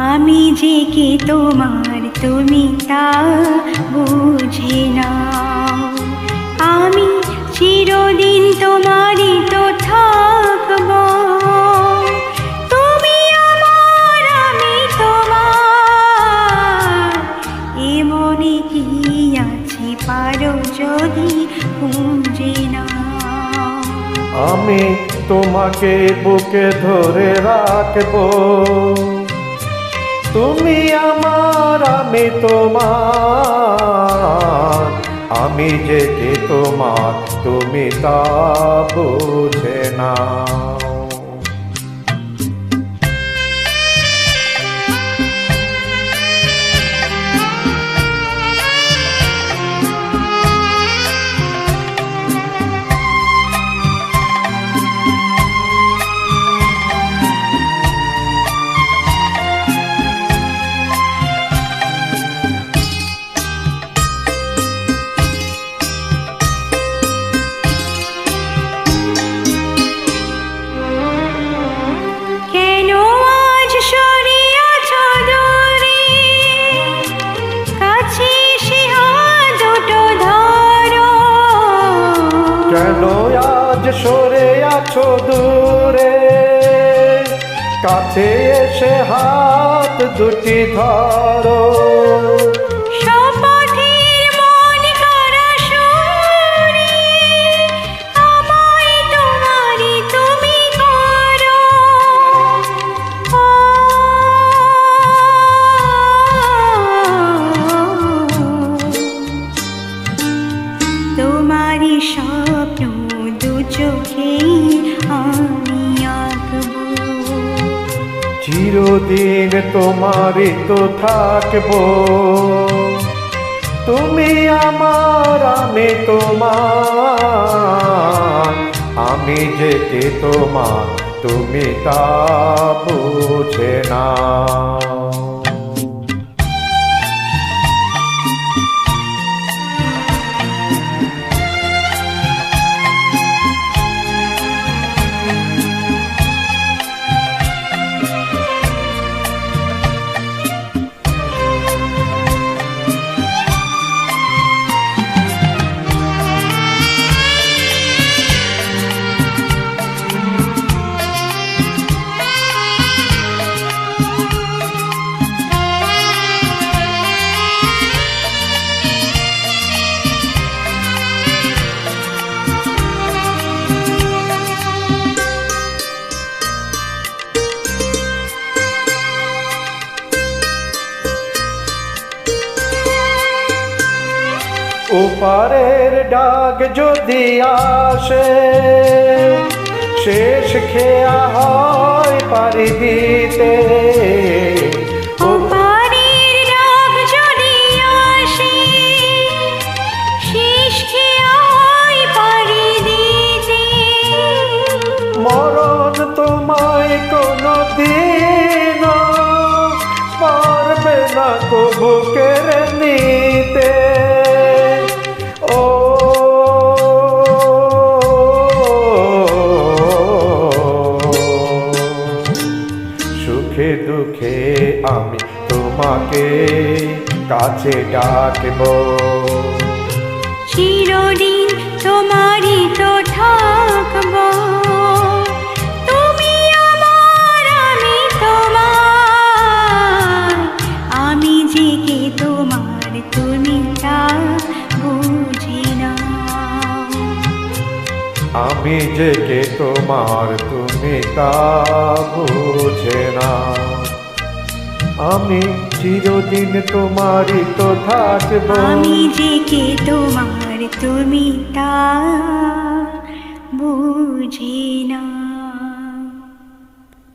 আমি যে কে তোমার তুমি তা বুঝে নাও। আমি চিরদিন তোমারই তো থাকব, তুমি আমার আমি তোমার। এ মনে কি আছে পারো যদি খুঁজে নাও। আমি তোমাকে বুকে ধরে রাখবো, তুমি আমার আমি তোমার। আমি যে কে তোমার তুমি তা বুঝে নাও। কেন আজ সরে আছো দূরে, কাছে এসে হাত দুটি ধরো। তোমারি স্বপ্ন দু চোখে আমি আঁকবো, চিরদিন তোমারই তো থাকবো। তুমি আমার আমি তোমার। আমি যে কে তোমার তুমি তা বুঝে নাও। ওপারের ডাক যদি আসে, শেষ খেয়া হয় পারি দিতে। ওপারের ডাক যদি আসে, শেষ খেয়া হয় পারি দিতে। মরণ তোমায় কোনো দিন পারবে না কবু কেড়ে নিতে। সুখে দুঃখে আমি তোমাকে কাছে ডাকবো, চিরদিন তোমারই তো থাকবো। তুমি আমার আমি তোমার। আমি যে কে তোমার তুমি তা বুঝে নাও। আমি যে কে তোমার তুমি তা বুঝে নাও। আমি চিরদিন তোমারই তো থাকবো। আমি যে কে তোমার তুমি তা বুঝে নাও।